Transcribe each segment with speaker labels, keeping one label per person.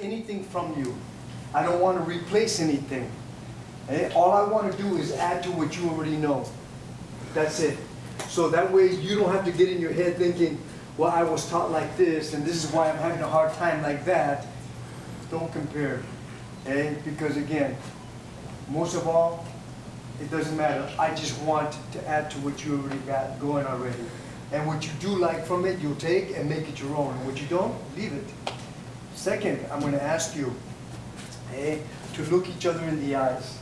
Speaker 1: anything from you. I don't want to replace anything. All I want to do is add to what you already know. That's it. So that way you don't have to get in your head thinking, well, I was taught like this, and this is why I'm having a hard time like that. Don't compare. Because again, most of all, it doesn't matter. I just want to add to what you already got going already. And what you do like from it, you'll take and make it your own. And what you don't, leave it. Second, I'm going to ask you to look each other in the eyes.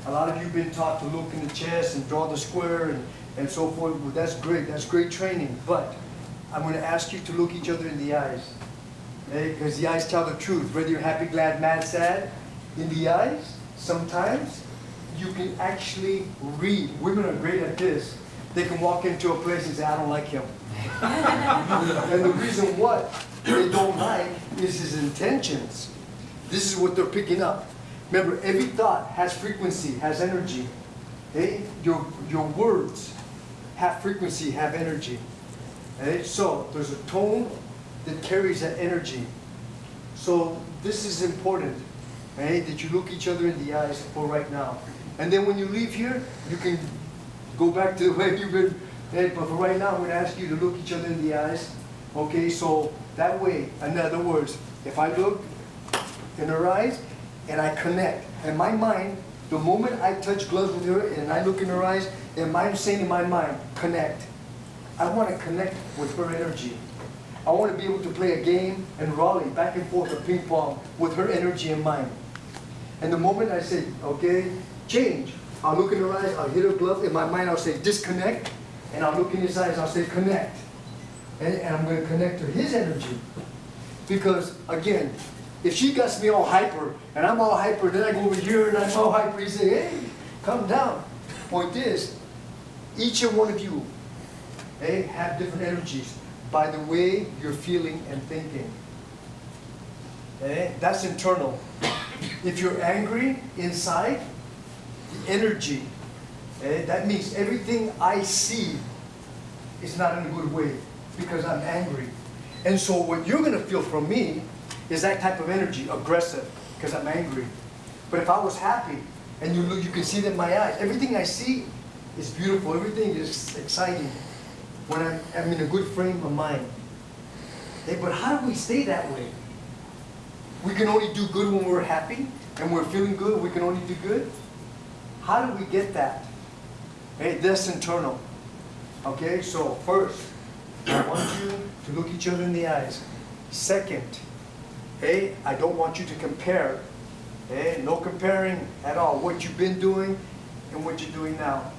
Speaker 1: A lot of you have been taught to look in the chest and draw the square and so forth. Well, that's great. That's great training. But I'm going to ask you to look each other in the eyes. Because the eyes tell the truth. Whether you're happy, glad, mad, sad, in the eyes, sometimes you can actually read. Women are great at this. They can walk into a place and say, I don't like him. And the reason what they don't like is his intentions. This is what they're picking up. Remember, every thought has frequency, has energy. Your words have frequency, have energy. So there's a tone that carries that energy. So this is important, that you look each other in the eyes for right now. And then when you leave here, you can go back to the way you've been. But for right now, I'm going to ask you to look each other in the eyes. Okay, so that way, in other words, if I look in her eyes and I connect, in my mind, the moment I touch gloves with her and I look in her eyes, and I'm saying in my mind, connect. I want to connect with her energy. I want to be able to play a game and rally back and forth a ping pong with her energy in mind. And the moment I say, okay, change, I'll look in her eyes, I'll hit her glove. In my mind, I'll say disconnect. And I'll look in his eyes, I'll say connect. And I'm going to connect to his energy. Because, again, if she gets me all hyper, and I'm all hyper, then I go over here and I'm all hyper, you say, hey, calm down. Point is, each and one of you have different energies by the way you're feeling and thinking. That's internal. If you're angry inside, the energy, that means everything I see is not in a good way because I'm angry. And so what you're going to feel from me is that type of energy, aggressive, because I'm angry. But if I was happy, and you can see that in my eyes, everything I see is beautiful, everything is exciting when I'm in a good frame of mind. But how do we stay that way? We can only do good when we're happy, and we're feeling good, we can only do good. How do we get that? That's internal. Okay, so first, I want you to look each other in the eyes. Second, I don't want you to compare. No comparing at all. What you've been doing and what you're doing now.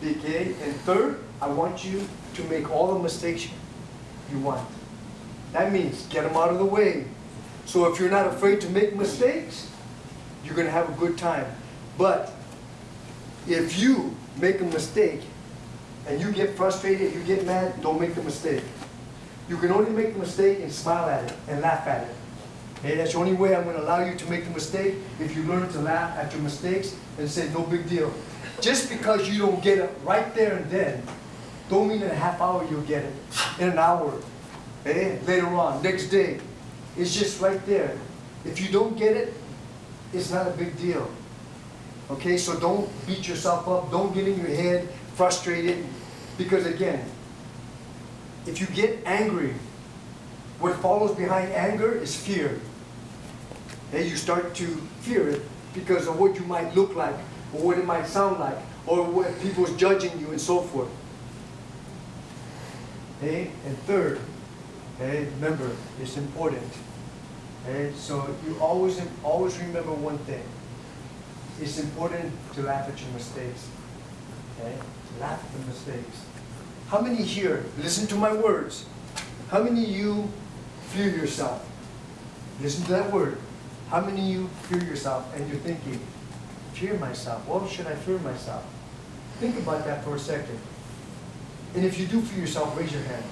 Speaker 1: Okay, and third, I want you to make all the mistakes you want. That means get them out of the way. So if you're not afraid to make mistakes, you're going to have a good time. But if you make a mistake and you get frustrated, you get mad, don't make the mistake. You can only make the mistake and smile at it and laugh at it. That's the only way I'm going to allow you to make the mistake, if you learn to laugh at your mistakes and say, no big deal. Just because you don't get it right there and then, don't mean in a half hour you'll get it. In an hour, later on, next day. It's just right there. If you don't get it, it's not a big deal. Okay, so don't beat yourself up. Don't get in your head frustrated. Because again, if you get angry, what follows behind anger is fear. You start to fear it because of what you might look like, or what it might sound like, or what people's judging you and so forth. And third, remember, it's important. So you always remember one thing. It's important to laugh at your mistakes. Laugh at the mistakes. How many here, listen to my words, how many of you fear yourself? Listen to that word. How many of you fear yourself and you're thinking, fear myself? What should I fear myself? Think about that for a second. And if you do fear yourself, raise your hand.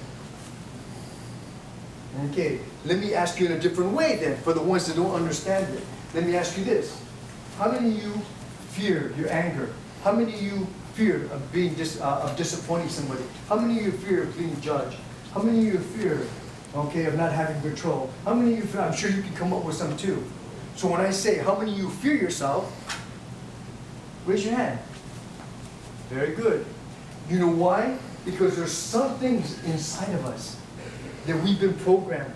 Speaker 1: Okay, let me ask you in a different way then, for the ones that don't understand it. Let me ask you this. How many of you fear your anger? How many of you fear of being of disappointing somebody? How many of you fear of being judged? How many of you fear okay, of not having control. How many of you, I'm sure you can come up with some too. So when I say, how many of you fear yourself, raise your hand. Very good. You know why? Because there's some things inside of us that we've been programmed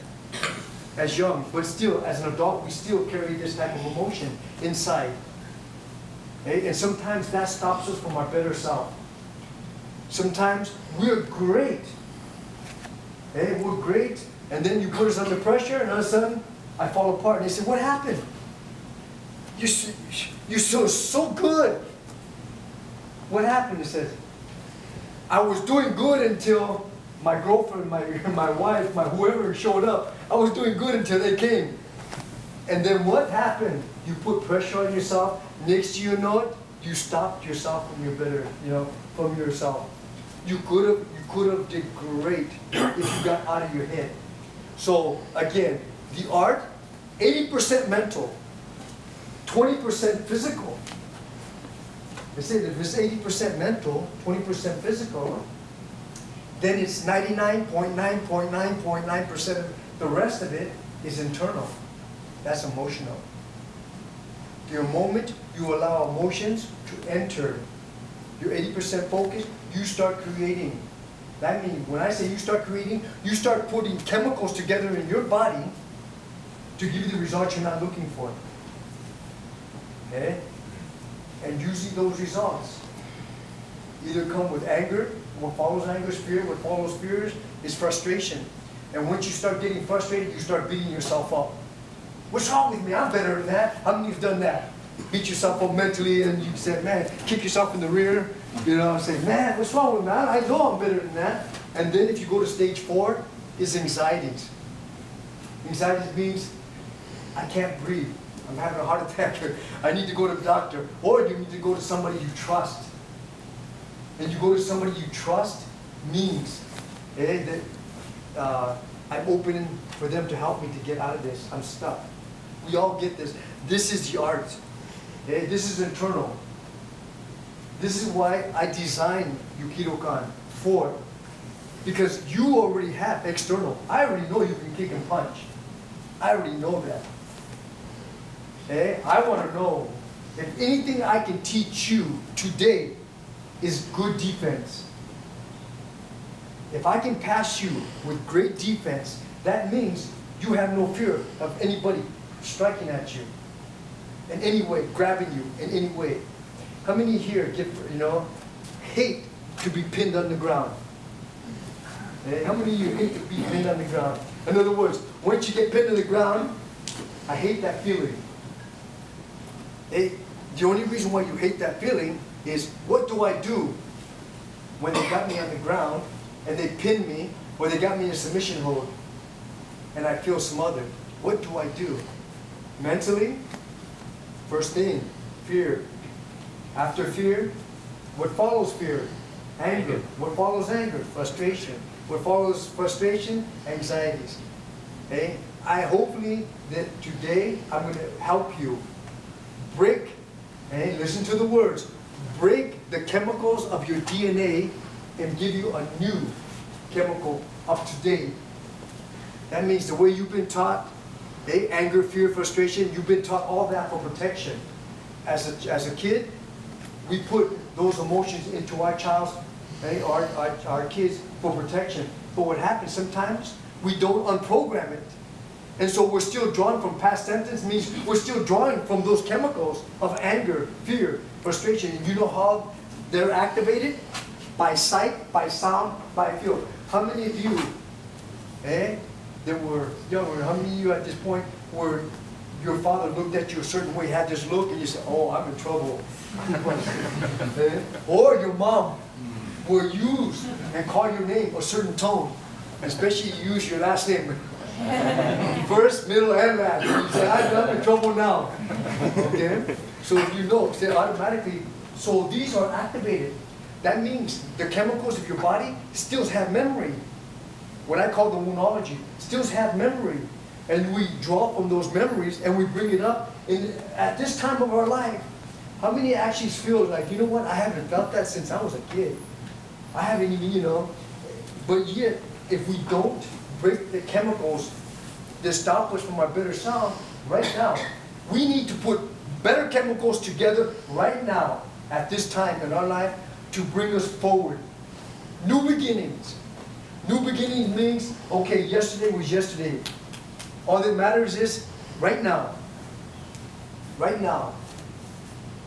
Speaker 1: as young, but still, as an adult, we still carry this type of emotion inside. Okay? And sometimes that stops us from our better self. Sometimes we're great. Okay? We're great, and then you put us under pressure, and all of a sudden, I fall apart. And they say, what happened? You're so good. What happened? He says, I was doing good until my girlfriend, my wife, my whoever showed up. I was doing good until they came. And then what happened? You put pressure on yourself. Next thing you know it, you stopped yourself from your better, from yourself. You could have did great if you got out of your head. So again, the art, 80% mental, 20% physical. They say that if it's 80% mental, 20% physical, then it's 99.9.9.9% of the rest of it is internal. That's emotional. The moment you allow emotions to enter your 80% focus, you start creating. That means when I say you start creating, you start putting chemicals together in your body to give you the results you're not looking for. Okay? And usually those results either come with anger. What follows anger is fear. What follows fear is frustration. And once you start getting frustrated, you start beating yourself up. What's wrong with me? I'm better than that. How many of you have done that? Beat yourself up mentally, and you say, man, kick yourself in the rear. Say, man, what's wrong with me? I know I'm better than that. And then if you go to stage 4, it's anxieties. Anxiety means I can't breathe. I'm having a heart attack. I need to go to the doctor. Or you need to go to somebody you trust. And you go to somebody you trust means that I'm opening for them to help me to get out of this. I'm stuck. We all get this. This is the art. This is internal. This is why I designed Urquidez for. Because you already have external. I already know you can kick and punch. I already know that. I want to know if anything I can teach you today is good defense. If I can pass you with great defense, that means you have no fear of anybody striking at you in any way, grabbing you in any way. How many here hate to be pinned on the ground? How many of you hate to be pinned on the ground? In other words, once you get pinned on the ground, I hate that feeling. The only reason why you hate that feeling is, what do I do when they got me on the ground and they pinned me, or they got me in a submission hold and I feel smothered? What do I do? Mentally, first thing, fear. After fear, what follows fear? Anger. What follows anger? Frustration. What follows frustration? Anxieties. I hopefully that today I'm going to help you break, listen to the words, break the chemicals of your DNA and give you a new chemical up to date. That means the way you've been taught, anger, fear, frustration, you've been taught all that for protection. As a kid, we put those emotions into our our kids for protection. But what happens sometimes, we don't unprogram it. And so we're still drawing from past sentence, means we're still drawing from those chemicals of anger, fear, frustration. And you know how they're activated? By sight, by sound, by feel. How many of you, that were younger, how many of you at this point where your father looked at you a certain way, had this look, and you said, oh, I'm in trouble. Or your mom will use and call your name a certain tone, especially you use your last name. First, middle, and last. You say, I'm in trouble now. Okay? So if you know, say automatically, so these are activated. That means the chemicals of your body still have memory. What I call the woundology, still have memory. And we draw from those memories and we bring it up at this time of our life. How many actually feel like, you know what, I haven't felt that since I was a kid. I haven't even, but yet, if we don't break the chemicals that stop us from our better self right now. We need to put better chemicals together right now at this time in our life to bring us forward. New beginnings. New beginnings means, okay, yesterday was yesterday. All that matters is right now. Right now.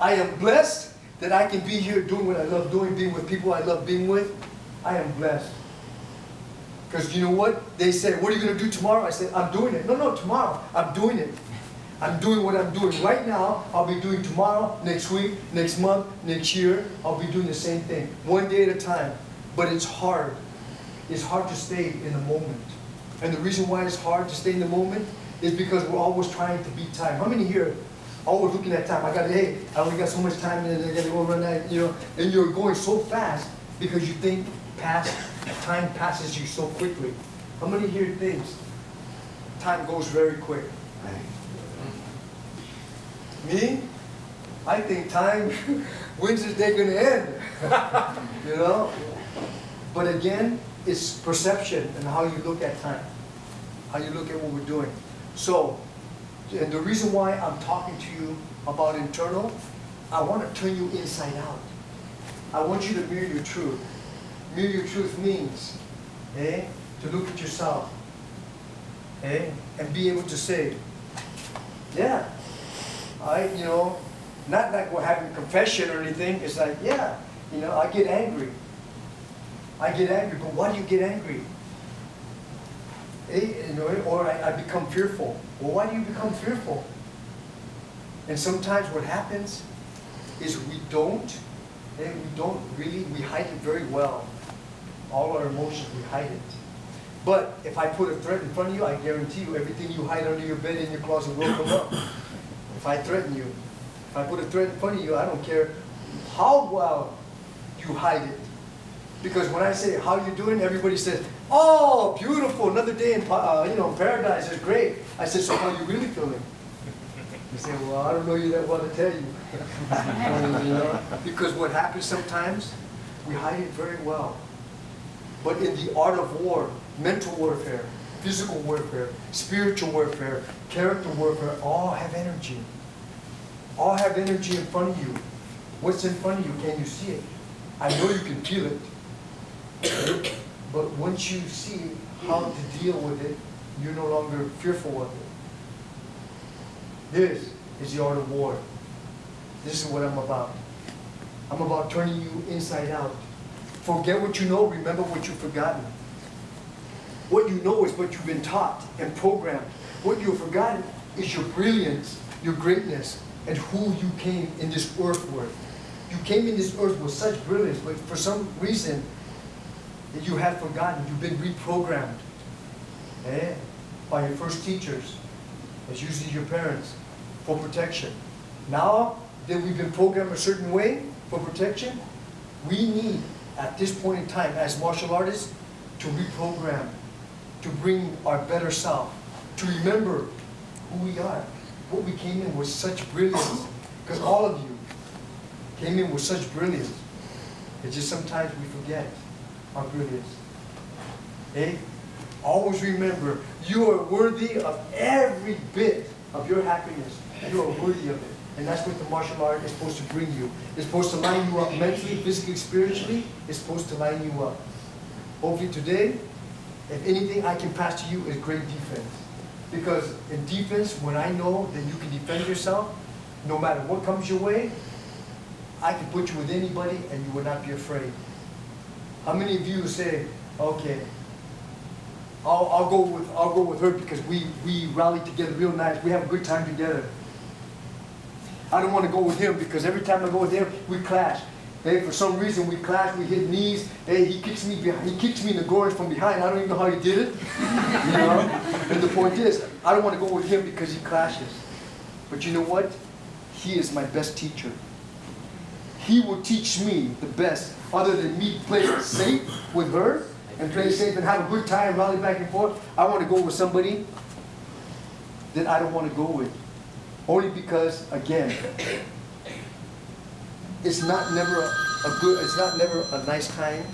Speaker 1: I am blessed that I can be here doing what I love doing, being with people I love being with. I am blessed. Because you know what? They said, what are you going to do tomorrow? I said, I'm doing it. No, tomorrow. I'm doing it. I'm doing what I'm doing right now. I'll be doing tomorrow, next week, next month, next year. I'll be doing the same thing, one day at a time. But it's hard. It's hard to stay in the moment. And the reason why it's hard to stay in the moment is because we're always trying to beat time. How many here are always looking at time? I only got so much time and I got to go run that, you know. And you're going so fast because you think time passes you so quickly. How many here thinks time goes very quick? Me? I think time, when's this day gonna end? You know? But again, it's perception and how you look at time. How you look at what we're doing. So, and the reason why I'm talking to you about internal, I want to turn you inside out. I want you to mirror your truth. Mirror your truth means, to look at yourself, and be able to say, yeah, not like we're having confession or anything. It's like, yeah, I get angry. I get angry, but why do you get angry? Or I become fearful. Well, why do you become fearful? And sometimes what happens is we hide it very well. All our emotions, we hide it. But if I put a threat in front of you, I guarantee you everything you hide under your bed in your closet will come up. If I threaten you, if I put a threat in front of you, I don't care how well you hide it. Because when I say, how you doing? Everybody says, oh, beautiful, another day in paradise is great. I said, so how are you really feeling? You say, well, I don't know you that well to tell you. Because what happens sometimes, we hide it very well. But in the art of war, mental warfare, physical warfare, spiritual warfare, character warfare, all have energy. All have energy in front of you. What's in front of you? Can you see it? I know you can feel it. But once you see how to deal with it, you're no longer fearful of it. This is the art of war. This is what I'm about. I'm about turning you inside out. Forget what you know, remember what you've forgotten. What you know is what you've been taught and programmed. What you've forgotten is your brilliance, your greatness, and who you came in this earth with. You came in this earth with such brilliance, but for some reason that you have forgotten, you've been reprogrammed by your first teachers, as usually your parents, for protection. Now that we've been programmed a certain way for protection, we need, at this point in time, as martial artists, to reprogram, to bring our better self, to remember who we are. What we came in with such brilliance, because all of you came in with such brilliance. It's just sometimes we forget our brilliance. Always remember, you are worthy of every bit of your happiness. You are worthy of it. And that's what the martial art is supposed to bring you. It's supposed to line you up mentally, physically, spiritually. It's supposed to line you up. Hopefully today, if anything I can pass to you is great defense. Because in defense, when I know that you can defend yourself, no matter what comes your way, I can put you with anybody and you will not be afraid. How many of you say, okay, I'll go with her because we rally together real nice. We have a good time together. I don't want to go with him because every time I go with him, we clash. For some reason we clash, we hit knees. He kicks me in the groin from behind. I don't even know how he did it. And the point is, I don't want to go with him because he clashes. But you know what? He is my best teacher. He will teach me the best, other than me play safe with her and play safe and have a good time, rally back and forth. I want to go with somebody that I don't want to go with. Only because, again, it's not never a nice time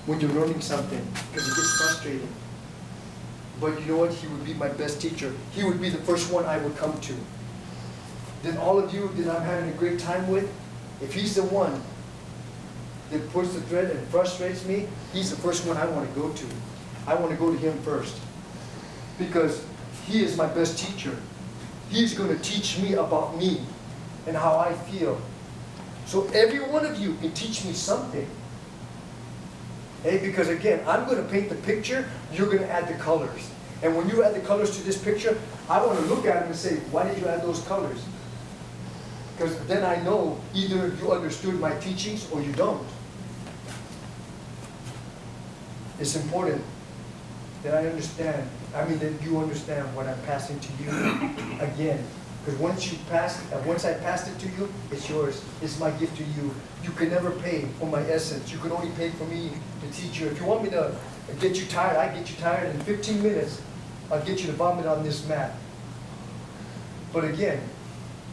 Speaker 1: when you're learning something, because it gets frustrating. But you know what? He would be my best teacher. He would be the first one I would come to. Then all of you that I'm having a great time with, if he's the one that pulls the thread and frustrates me, he's the first one I want to go to. I want to go to him first. Because he is my best teacher. He's going to teach me about me and how I feel. So every one of you can teach me something. Hey, because again, I'm going to paint the picture, you're going to add the colors. And when you add the colors to this picture, I want to look at them and say, why did you add those colors? Because then I know either you understood my teachings or you don't. It's important that I understand, that you understand what I'm passing to you again. Because once I passed it to you, it's yours. It's my gift to you. You can never pay for my essence. You can only pay for me to teach you. If you want me to get you tired, I get you tired. In 15 minutes, I'll get you to vomit on this mat. But again,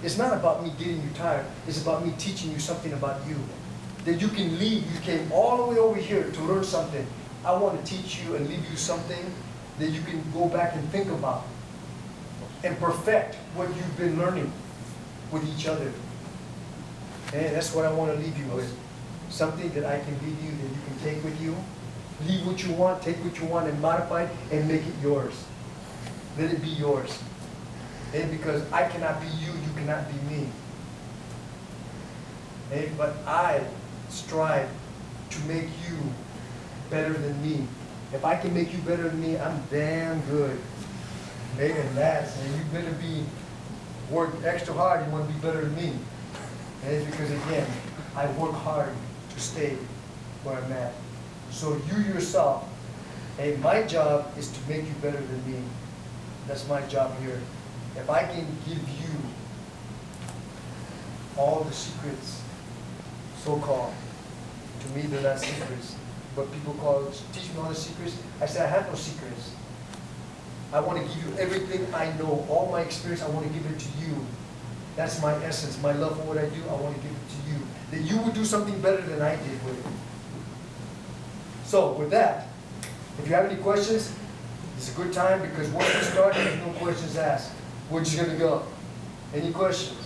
Speaker 1: it's not about me getting you tired. It's about me teaching you something about you. That you can leave. You came all the way over here to learn something. I want to teach you and leave you something that you can go back and think about and perfect what you've been learning with each other. And that's what I want to leave you with. Something that I can leave you, that you can take with you. Leave what you want, take what you want, and modify it, and make it yours. Let it be yours. And because I cannot be you, you cannot be me. And, but I strive to make you better than me. If I can make you better than me, I'm damn good. And you better work extra hard, you want to be better than me. And it's because again, I work hard to stay where I'm at. So you yourself, and my job is to make you better than me. That's my job here. If I can give you all the secrets, so-called, to me they're not secrets, but people teach me all the secrets. I said, I have no secrets. I want to give you everything I know, all my experience, I want to give it to you. That's my essence, my love for what I do, I want to give it to you. That you would do something better than I did with it. So with that, if you have any questions, it's a good time because once we start, there's no questions asked. We're just going to go. Any questions?